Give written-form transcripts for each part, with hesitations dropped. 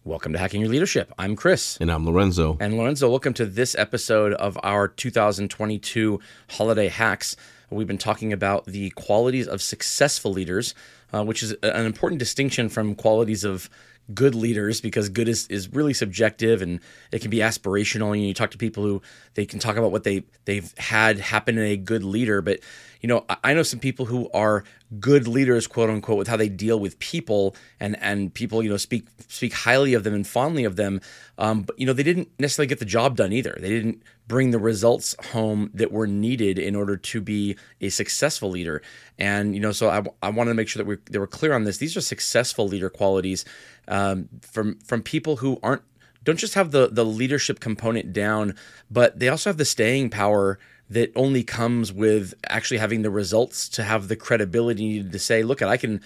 Welcome to Hacking Your Leadership. I'm Chris. And I'm Lorenzo. And Lorenzo, welcome to this episode of our 2022 Holiday Hacks. We've been talking about the qualities of successful leaders, which is an important distinction from qualities of good leaders, because good is really subjective and it can be aspirational. You talk to people who they can talk about what they've had happen in a good leader, but I know some people who are good leaders, quote unquote, with how they deal with people, and people speak highly of them and fondly of them, but they didn't necessarily get the job done either. They didn't bring the results home that were needed in order to be a successful leader. And so I wanted to make sure that they were clear on this. These are successful leader qualities from people who don't just have the leadership component down, but they also have the staying power that only comes with actually having the results, to have the credibility needed to say, look, I can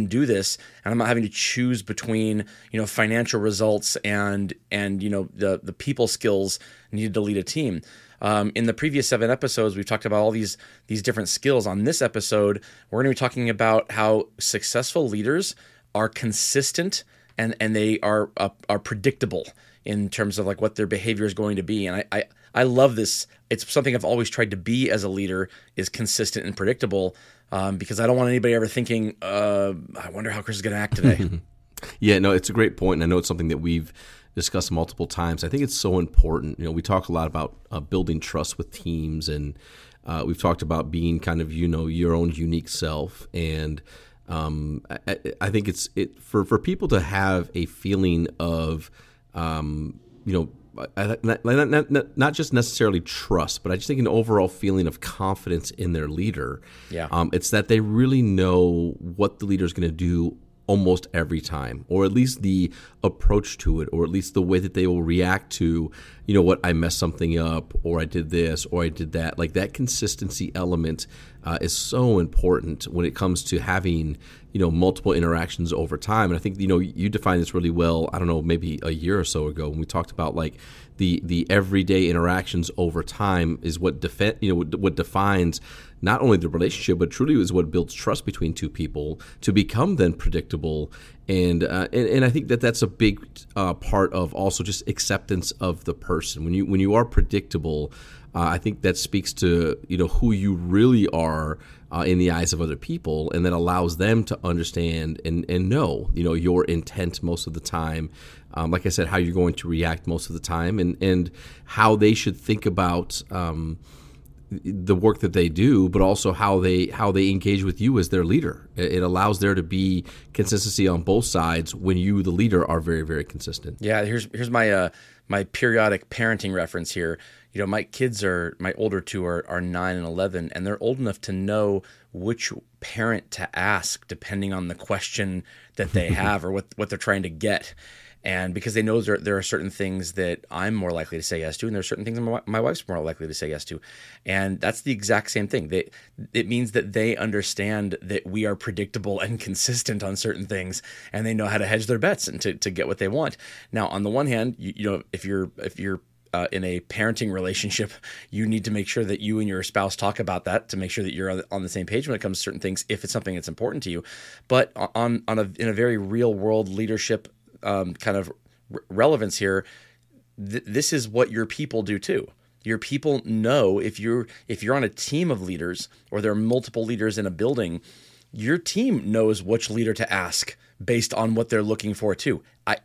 do this, and I'm not having to choose between financial results and the people skills needed to lead a team. In the previous 7 episodes, we've talked about all these different skills. On this episode, we're going to be talking about how successful leaders are consistent and they are predictable in terms of like what their behavior is going to be. And I love this. It's something I've always tried to be as a leader, is consistent and predictable, because I don't want anybody ever thinking, I wonder how Chris is going to act today. Yeah, no, it's a great point. And I know it's something that we've discussed multiple times. I think it's so important. We talk a lot about building trust with teams, and we've talked about being kind of, your own unique self. And I think it's for people to have a feeling of, not just necessarily trust, but I just think an overall feeling of confidence in their leader. Yeah. It's that they really know what the leader is going to do almost every time, or at least the approach to it, or at least the way that they will react to, what, I messed something up, or I did this, or I did that. Like, that consistency element is so important when it comes to having, multiple interactions over time. And I think, you defined this really well, I don't know, maybe a year or so ago, when we talked about like the everyday interactions over time is what what defines not only the relationship, but truly is what builds trust between two people to become then predictable. And I think that's a big part of also just acceptance of the person. When you are predictable, I think that speaks to who you really are in the eyes of other people, and that allows them to understand and know your intent most of the time. Like I said, how you're going to react most of the time, and how they should think about the work that they do, but also how they engage with you as their leader. It allows there to be consistency on both sides when you, the leader, are very, very consistent. Yeah, here's my my periodic parenting reference here. My kids my older two are 9 and 11, and they're old enough to know which parent to ask depending on the question that they have or what they're trying to get. And because they know there are certain things that I'm more likely to say yes to, and there are certain things my wife's more likely to say yes to. And that's the exact same thing. It means that they understand that we are predictable and consistent on certain things, and they know how to hedge their bets and to get what they want. Now, on the one hand, if you're in a parenting relationship, you need to make sure that you and your spouse talk about that to make sure that you're on the same page when it comes to certain things, if it's something that's important to you. But in a very real world leadership kind of relevance here, this is what your people do too. Your people know if you're on a team of leaders, or there are multiple leaders in a building, your team knows which leader to ask based on what they're looking for too.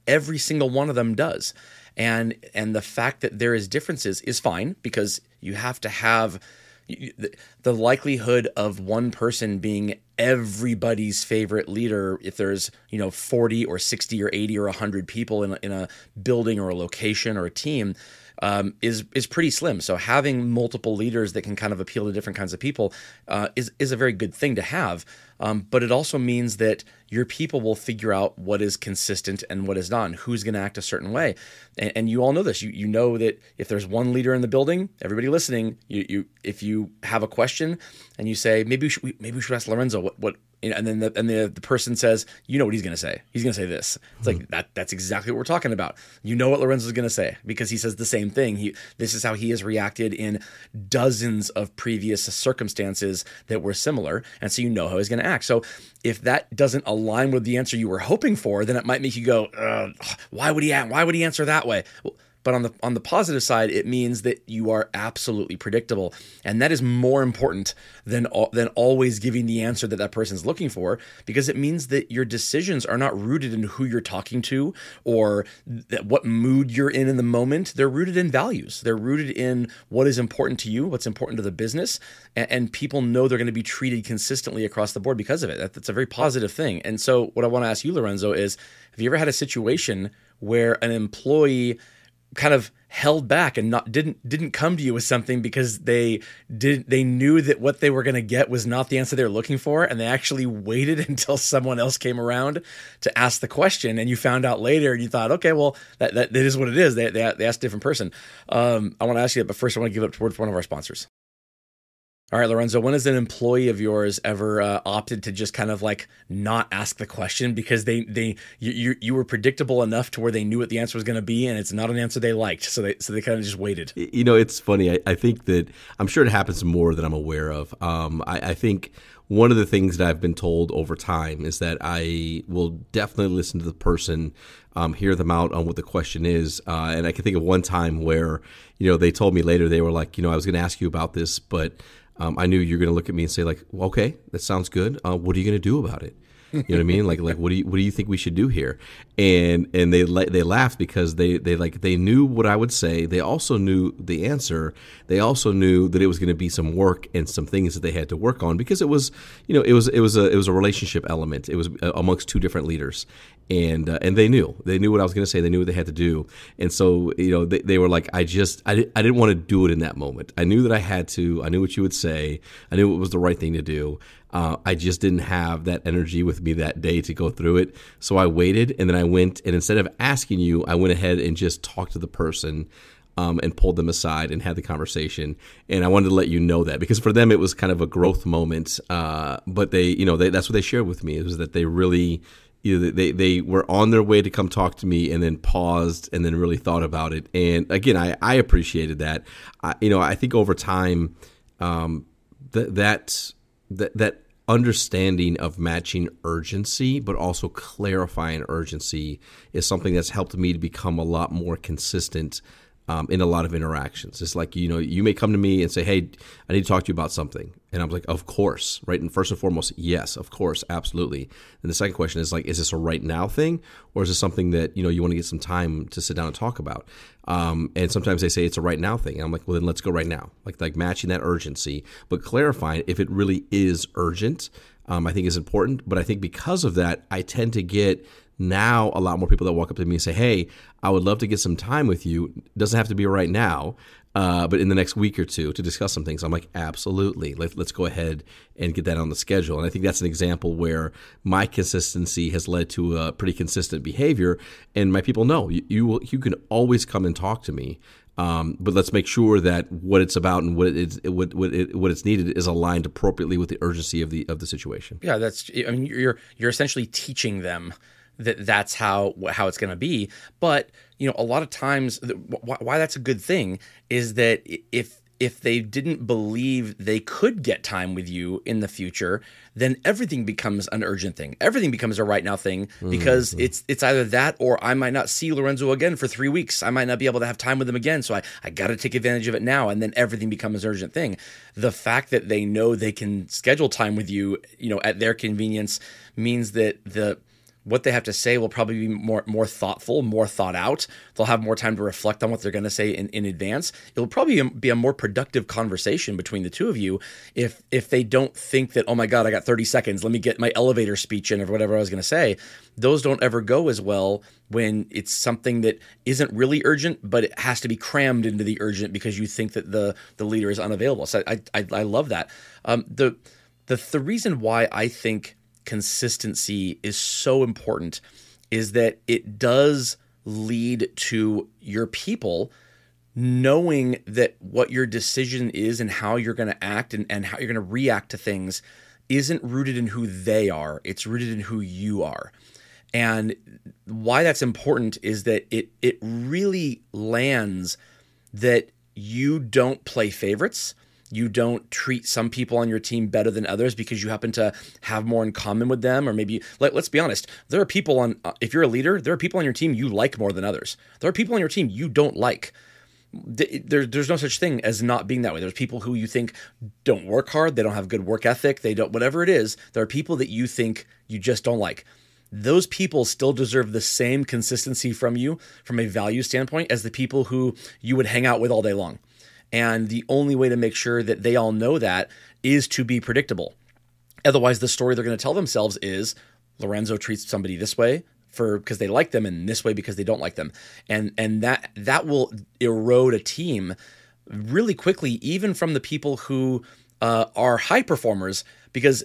Every single one of them does. And the fact that there is differences is fine, because you have to have the likelihood of one person being everybody's favorite leader. If there's 40 or 60 or 80 or 100 people in a building or a location or a team, is pretty slim. So having multiple leaders that can kind of appeal to different kinds of people is a very good thing to have. But it also means that your people will figure out what is consistent and what is not, and who's going to act a certain way. And you all know this. You know that if there's one leader in the building, everybody listening, if you have a question and you say, maybe we should ask Lorenzo And then the person says, you know what he's going to say. He's going to say this. It's like, that's exactly what we're talking about. You know what Lorenzo's going to say because he says the same thing. This is how he has reacted in dozens of previous circumstances that were similar. And so you know how he's going to act. So if that doesn't align with the answer you were hoping for, then it might make you go, why would he answer that way? Well, but on the positive side, it means that you are absolutely predictable, and that is more important than always giving the answer that person's looking for, because it means that your decisions are not rooted in who you're talking to or what mood you're in the moment. They're rooted in values. They're rooted in what is important to you, what's important to the business, and people know they're going to be treated consistently across the board because of it. That's a very positive thing. And so, what I want to ask you, Lorenzo, is: have you ever had a situation where an employee kind of held back and didn't come to you with something because they knew that what they were going to get was not the answer they were looking for, and they actually waited until someone else came around to ask the question, and you found out later and you thought, okay, well, that is what it is. They asked a different person. I want to ask you that, but first I want to give it towards one of our sponsors. All right, Lorenzo, when has an employee of yours ever opted to just kind of like not ask the question because you were predictable enough to where they knew what the answer was going to be, and it's not an answer they liked, so they kind of just waited? You know, it's funny. I think that I'm sure it happens more than I'm aware of. I think one of the things that I've been told over time is that I will definitely listen to the person, hear them out on what the question is, and I can think of one time where, you know, they told me later, they were like, you know, I was going to ask you about this, but I knew you were going to look at me and say, like, well, okay, that sounds good. What are you going to do about it? You know what I mean? Like what do you think we should do here? And they laughed because they knew what I would say. They also knew the answer. They also knew that it was going to be some work and some things that they had to work on, because it was, you know, it was a relationship element. It was amongst two different leaders. And they knew what I was going to say. They knew what they had to do. And so, you know, they were like, I didn't want to do it in that moment. I knew that I had to. I knew what you would say. I knew it was the right thing to do. I just didn't have that energy with me that day to go through it. So I waited, and then I went, and instead of asking you, I went ahead and just talked to the person and pulled them aside and had the conversation. And I wanted to let you know that, because for them it was kind of a growth moment. But that's what they shared with me, is that they really, they were on their way to come talk to me, and then paused and then really thought about it. And again, I appreciated that. I think over time, that understanding of matching urgency, but also clarifying urgency, is something that's helped me to become a lot more consistent in a lot of interactions. It's like, you may come to me and say, hey, I need to talk to you about something. And I'm like, of course, right? And first and foremost, yes, of course, absolutely. And the second question is like, is this a right now thing? Or is this something that, you want to get some time to sit down and talk about? And sometimes they say it's a right now thing. And I'm like, well, then let's go right now. Like matching that urgency, but clarifying if it really is urgent, I think is important. But I think because of that, I tend to get now a lot more people that walk up to me and say, hey, I would love to get some time with you. It doesn't have to be right now, but in the next week or two to discuss some things. I'm like, absolutely. Let's go ahead and get that on the schedule. And I think that's an example where my consistency has led to a pretty consistent behavior. And my people know you can always come and talk to me. But let's make sure that what it's about and what it's needed is aligned appropriately with the urgency of the situation. Yeah, you're essentially teaching them that's how it's going to be. But a lot of times, why that's a good thing is that if they didn't believe they could get time with you in the future, then everything becomes an urgent thing. Everything becomes a right now thing, because it's either that, or I might not see Lorenzo again for 3 weeks. I might not be able to have time with him again, so I got to take advantage of it now, and then everything becomes an urgent thing. The fact that they know they can schedule time with you, at their convenience, means that what they have to say will probably be more thoughtful, more thought out. They'll have more time to reflect on what they're going to say in advance. It'll probably be a more productive conversation between the two of you if they don't think that, oh my God, I got 30 seconds. Let me get my elevator speech in, or whatever I was going to say. Those don't ever go as well when it's something that isn't really urgent, but it has to be crammed into the urgent because you think that the leader is unavailable. So I love that. The reason why I think consistency is so important is that it does lead to your people knowing that what your decision is and how you're going to act and how you're going to react to things isn't rooted in who they are. It's rooted in who you are. And why that's important is that it really lands that you don't play favorites. You don't treat some people on your team better than others because you happen to have more in common with them. Or maybe, let's be honest, there are people if you're a leader, there are people on your team you like more than others. There are people on your team you don't like. There's no such thing as not being that way. There's people who you think don't work hard, they don't have good work ethic, they don't, whatever it is, there are people that you think you just don't like. Those people still deserve the same consistency from you from a value standpoint as the people who you would hang out with all day long. And the only way to make sure that they all know that is to be predictable. Otherwise, the story they're going to tell themselves is Lorenzo treats somebody this way because they like them, and this way because they don't like them. And that will erode a team really quickly, even from the people who are high performers, because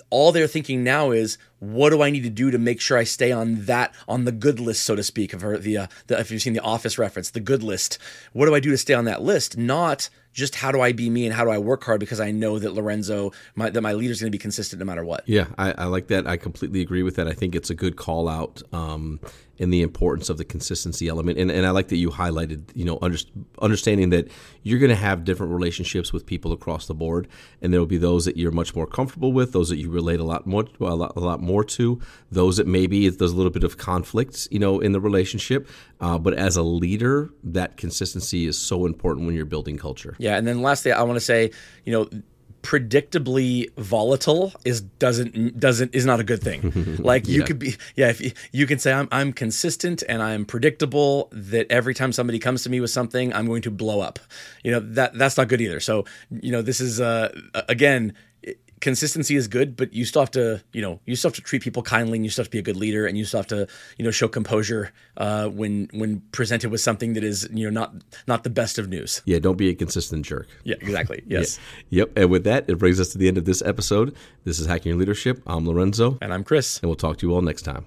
all they're thinking now is, what do I need to do to make sure I stay on the good list, so to speak, of if you've seen the Office reference, the good list. What do I do to stay on that list? Not just how do I be me and how do I work hard because I know that that my leader's going to be consistent no matter what. Yeah, I like that. I completely agree with that. I think it's a good call out in the importance of the consistency element. And I like that you highlighted, understanding that you're going to have different relationships with people across the board, and there will be those that you're much more comfortable with, those that you relate a lot more to, those that maybe there's a little bit of conflict, in the relationship. But as a leader, that consistency is so important when you're building culture. Yeah, and then lastly, I want to say, predictably volatile is not a good thing. Like you could be, if you can say I'm consistent and I'm predictable, that every time somebody comes to me with something, I'm going to blow up. That's not good either. So, this is again, consistency is good, but you still have to, treat people kindly, and you still have to be a good leader, and you still have to, show composure when presented with something that is, not the best of news. Yeah, don't be a consistent jerk. Yeah, exactly. Yes. Yeah. Yep. And with that, it brings us to the end of this episode. This is Hacking Your Leadership. I'm Lorenzo. And I'm Chris. And we'll talk to you all next time.